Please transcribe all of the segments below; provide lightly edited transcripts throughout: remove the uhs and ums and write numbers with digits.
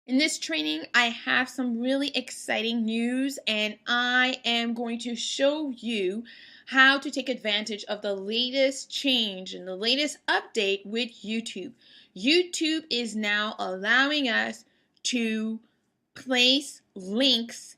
In this training, I have some really exciting news, and I am going to show you how to take advantage of the latest change and the latest update with YouTube. YouTube is now allowing us to place links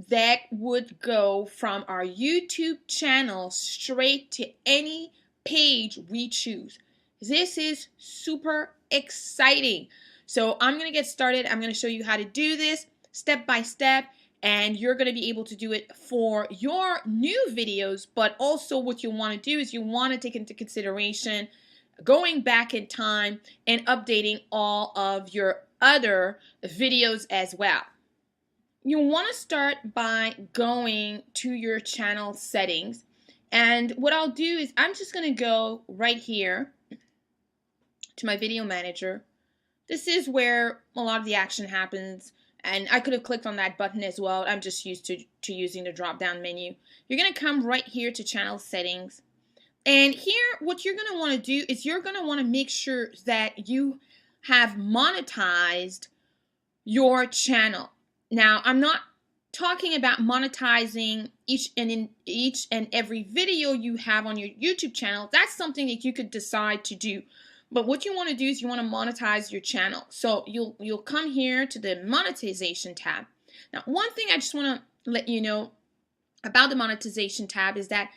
that would go from our YouTube channel straight to any page we choose. This is super exciting. So I'm going to get started. I'm going to show you how to do this step by step, and you're going to be able to do it for your new videos. But also what you want to do is you want to take into consideration going back in time and updating all of your other videos as well. You want to start by going to your channel settings, and what I'll do is I'm just going to go right here to my video manager. This is where a lot of the action happens, and I could have clicked on that button as well. I'm just used to using the drop down menu. You're going to come right here to channel settings, and here what you're going to want to do is you're going to want to make sure that you have monetized your channel. Now, I'm not talking about monetizing each and every video you have on your YouTube channel. That's something that you could decide to do. But what you want to do is you want to monetize your channel. So you'll come here to the monetization tab. Now, one thing I just want to let you know about the monetization tab is that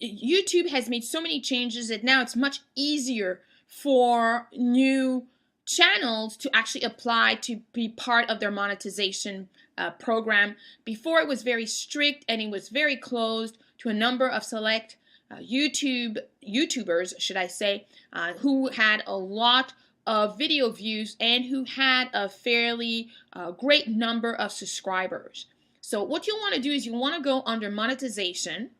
YouTube has made so many changes that now it's much easier for new channels to actually apply to be part of their monetization program. Before, it was very strict and it was very closed to a number of select YouTubers, should I say, who had a lot of video views and who had a fairly great number of subscribers. So what you'll want to do is you want to go under monetization,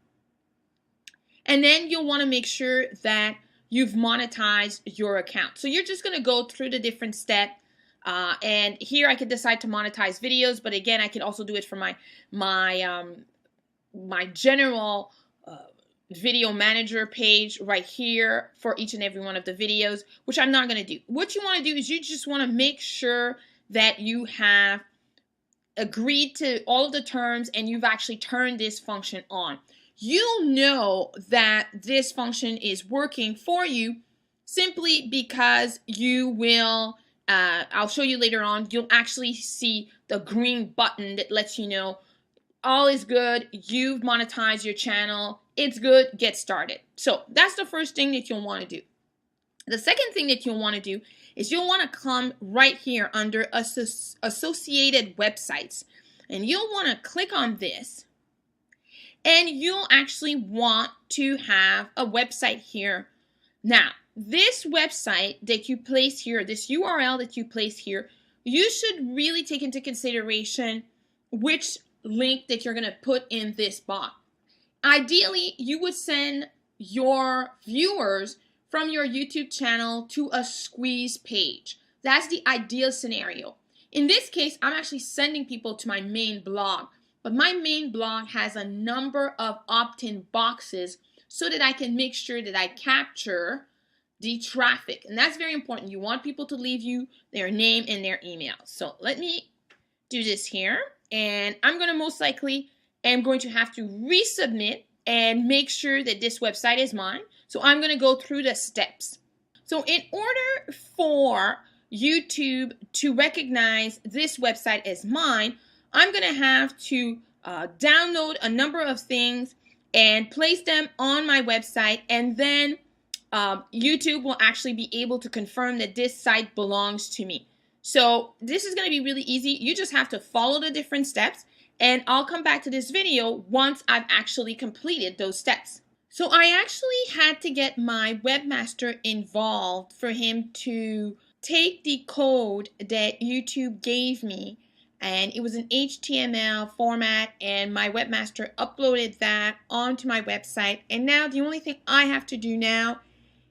and then you'll want to make sure that you've monetized your account. So you're just going to go through the different steps. And here I could decide to monetize videos, but again, I can also do it for my general video manager page right here for each and every one of the videos, which I'm not going to do. What you want to do is you just want to make sure that you have agreed to all of the terms and you've actually turned this function on. You'll know that this function is working for you simply because you will, I'll show you later on, you'll actually see the green button that lets you know all is good, you've monetized your channel, it's good, get started. So that's the first thing that you'll want to do. The second thing that you'll want to do is you'll want to come right here under associated websites, and you'll want to click on this, and you'll actually want to have a website here. Now, this website that you place here, this URL that you place here, you should really take into consideration which link that you're going to put in this box. Ideally, you would send your viewers from your YouTube channel to a squeeze page. That's the ideal scenario. In this case, I'm actually sending people to my main blog, but my main blog has a number of opt-in boxes so that I can make sure that I capture the traffic. And that's very important. You want people to leave you their name and their email. So let me do this here. And I'm going to most likely am going to have to resubmit and make sure that this website is mine. So I'm going to go through the steps. So in order for YouTube to recognize this website as mine, I'm going to have to download a number of things and place them on my website, and then YouTube will actually be able to confirm that this site belongs to me. So this is going to be really easy. You just have to follow the different steps, and I'll come back to this video once I've actually completed those steps. So I actually had to get my webmaster involved for him to take the code that YouTube gave me, and it was an HTML format, and my webmaster uploaded that onto my website. And now the only thing I have to do now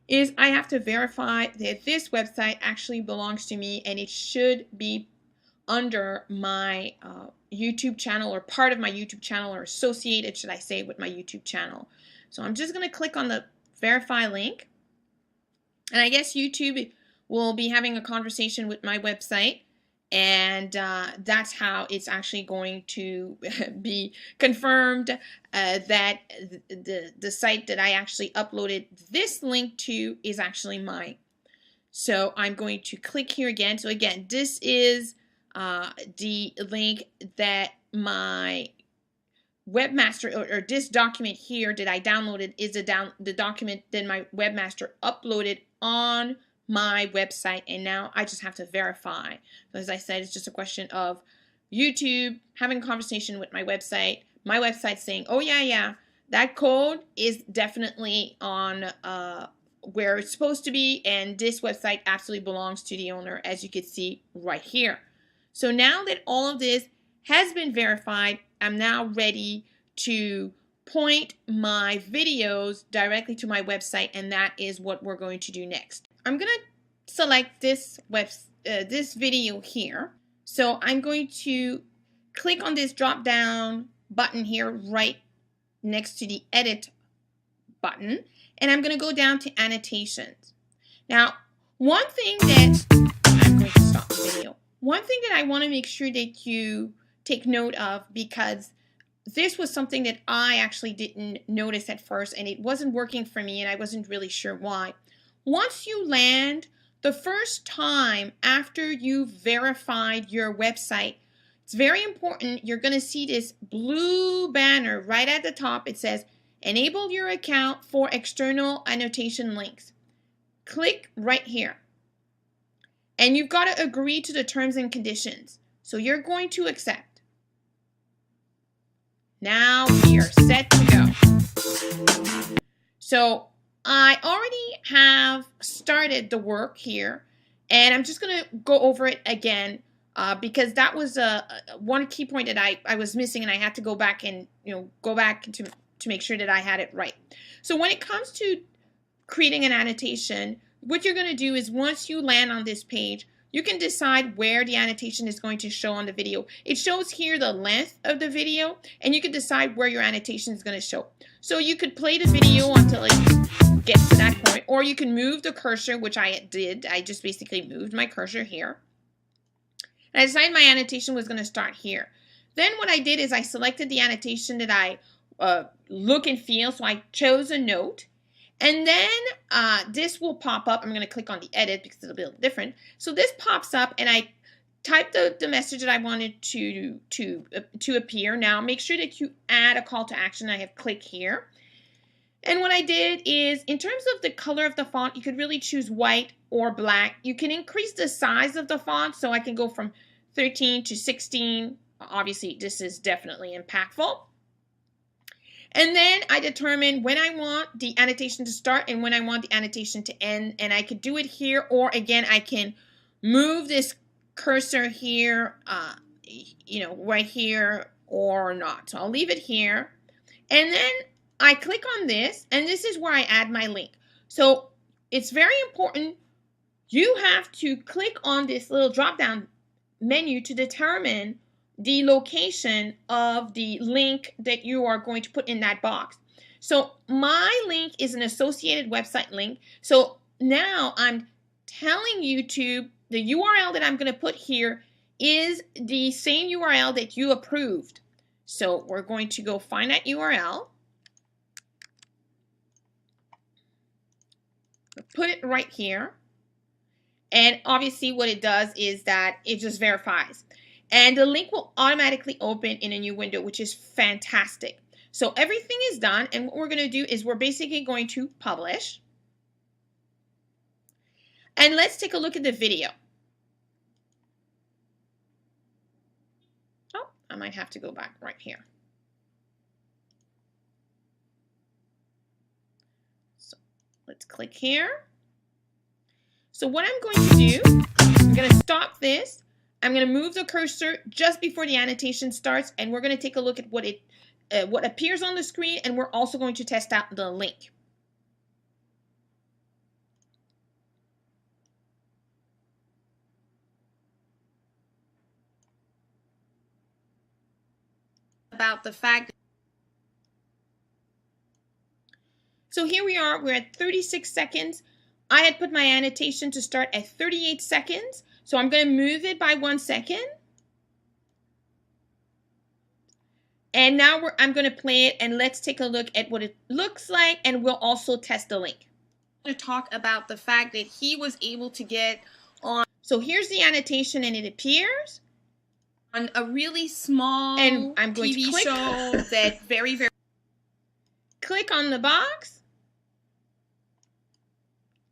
is I have to verify that this website actually belongs to me, and it should be under my YouTube channel, or part of my YouTube channel, or associated, should I say, with my YouTube channel. So I'm just going to click on the verify link, and I guess YouTube will be having a conversation with my website, and that's how it's actually going to be confirmed that the site that I actually uploaded this link to is actually mine. So I'm going to click here again. So again, this is the link that my webmaster, or this document here that I downloaded is the document that my webmaster uploaded on my website, and now I just have to verify. So as I said, it's just a question of YouTube having a conversation with my website saying, oh yeah, that code is definitely on where it's supposed to be, and this website absolutely belongs to the owner, as you can see right here. So now that all of this has been verified, I'm now ready to point my videos directly to my website, and that is what we're going to do next. I'm going to select this video here. So I'm going to click on this drop down button here right next to the edit button, and I'm going to go down to annotations. Now, one thing that I'm going to stop the video. One thing that I want to make sure that you take note of, because this was something that I actually didn't notice at first, and it wasn't working for me, and I wasn't really sure why. Once you land, the first time after you've verified your website, it's very important. You're going to see this blue banner right at the top. It says, enable your account for external annotation links. Click right here. And you've got to agree to the terms and conditions. So you're going to accept. Now we are set to go. So I already have started the work here, and I'm just going to go over it again because that was one key point that I was missing, and I had to go back and go back to make sure that I had it right. So when it comes to creating an annotation, what you're going to do is once you land on this page, you can decide where the annotation is going to show on the video. It shows here the length of the video, and you can decide where your annotation is going to show. So you could play the video until it gets to that point, or you can move the cursor, which I did. I just basically moved my cursor here. And I decided my annotation was going to start here. Then what I did is I selected the annotation that I look and feel, so I chose a note. And then this will pop up. I'm going to click on the edit because it'll be a little different. So this pops up, and I type the message that I wanted to appear. Now make sure that you add a call to action. I have click here. And what I did is, in terms of the color of the font, you could really choose white or black. You can increase the size of the font, so I can go from 13 to 16. Obviously, this is definitely impactful. And then I determine when I want the annotation to start and when I want the annotation to end. And I could do it here, or again, I can move this cursor here, right here or not. So I'll leave it here. And then I click on this, and this is where I add my link. So it's very important. You have to click on this little drop-down menu to determine the location of the link that you are going to put in that box. So my link is an associated website link. So now I'm telling YouTube the URL that I'm going to put here is the same URL that you approved. So we're going to go find that URL. Put it right here. And obviously what it does is that it just verifies. And the link will automatically open in a new window, which is fantastic. So everything is done, and what we're going to do is we're basically going to publish. And let's take a look at the video. Oh, I might have to go back right here. So let's click here. So what I'm going to do, I'm going to stop this. I'm going to move the cursor just before the annotation starts, and we're going to take a look at what appears on the screen, and we're also going to test out the link. About the fact. So here we are, we're at 36 seconds. I had put my annotation to start at 38 seconds. So I'm going to move it by 1 second. And now I'm going to play it, and let's take a look at what it looks like, and we'll also test the link. I'm going to talk about the fact that he was able to get on. So here's the annotation, and it appears on a really small and I'm going TV to click show that very click on the box.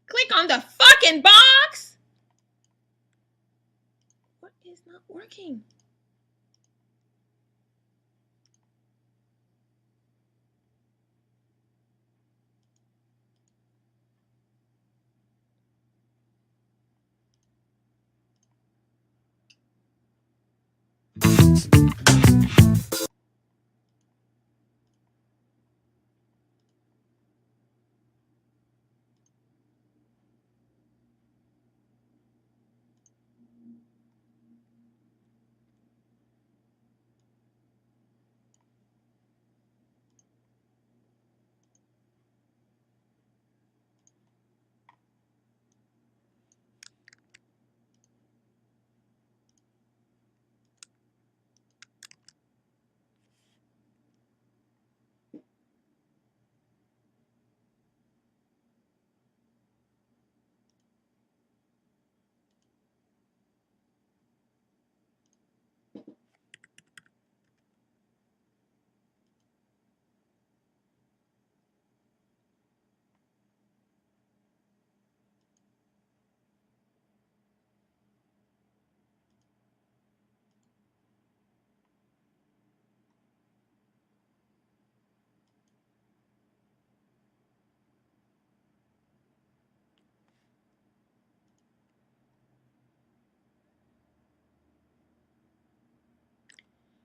Click on the fucking box. What is not working?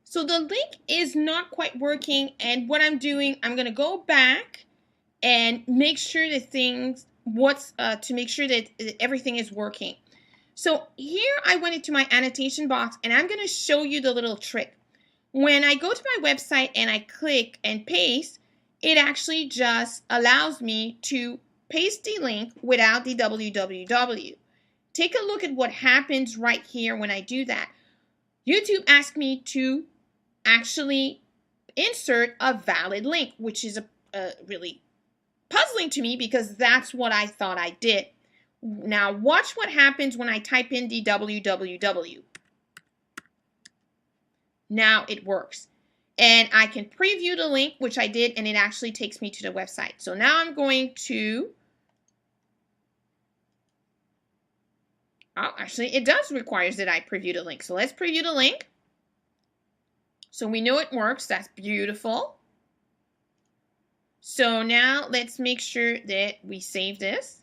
So the link is not quite working, and what I'm doing, I'm going to go back and make sure that to make sure that everything is working. So here I went into my annotation box, and I'm going to show you the little trick. When I go to my website and I click and paste, it actually just allows me to paste the link without the www. Take a look at what happens right here when I do that. YouTube asked me to actually insert a valid link, which is really puzzling to me because that's what I thought I did. Now watch what happens when I type in the www. Now it works. And I can preview the link, which I did, and it actually takes me to the website. So now I'm going to, actually it does require that I preview the link. So let's preview the link. So we know it works. That's beautiful. So now let's make sure that we save this.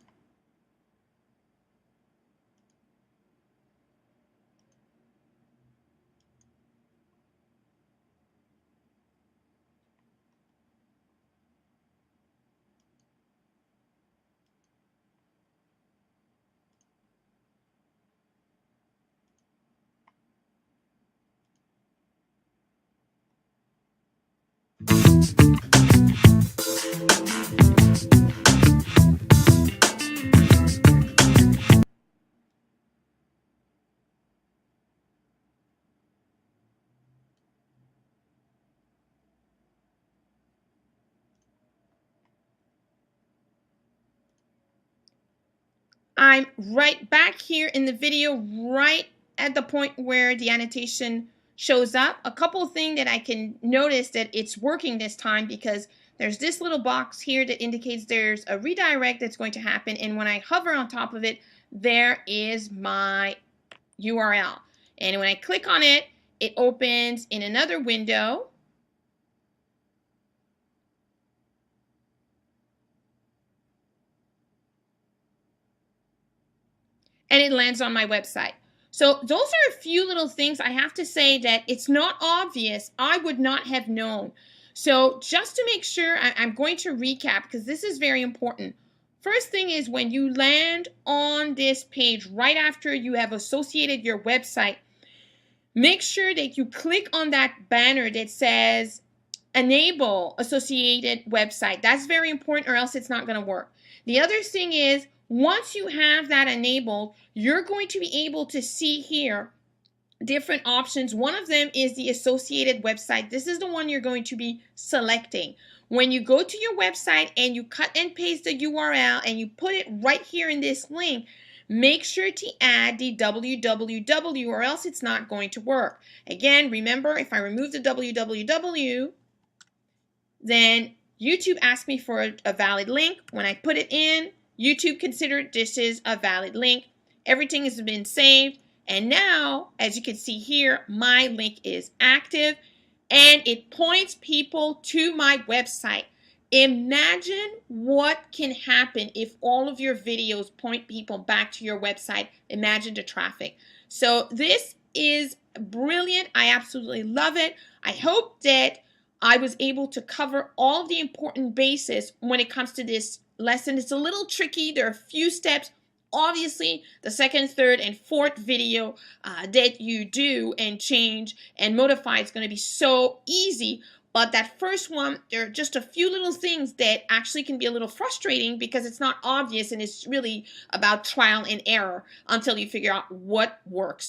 I'm right back here in the video, right at the point where the annotation shows up. A couple of things that I can notice that it's working this time, because there's this little box here that indicates there's a redirect that's going to happen, and when I hover on top of it, there is my URL. And when I click on it, it opens in another window. And it lands on my website. So those are a few little things. I have to say that it's not obvious. I would not have known. So just to make sure, I'm going to recap because this is very important. First thing is, when you land on this page right after you have associated your website, make sure that you click on that banner that says enable associated website. That's very important, or else it's not going to work. The other thing is, Once you have that enabled, you're going to be able to see here different options. One of them is the associated website. This is the one you're going to be selecting. When you go to your website and you cut and paste the URL and you put it right here in this link, make sure to add the www or else it's not going to work. Again, remember, if I remove the www, then YouTube asks me for a valid link. When I put it in, YouTube considered this is a valid link. Everything has been saved. And now, as you can see here, my link is active and it points people to my website. Imagine what can happen if all of your videos point people back to your website. Imagine the traffic. So this is brilliant. I absolutely love it. I hope that I was able to cover all of the important bases when it comes to this lesson. It's a little tricky. There are a few steps. Obviously, the second, third, and fourth video that you do and change and modify is going to be so easy. But that first one, there are just a few little things that actually can be a little frustrating because it's not obvious and it's really about trial and error until you figure out what works.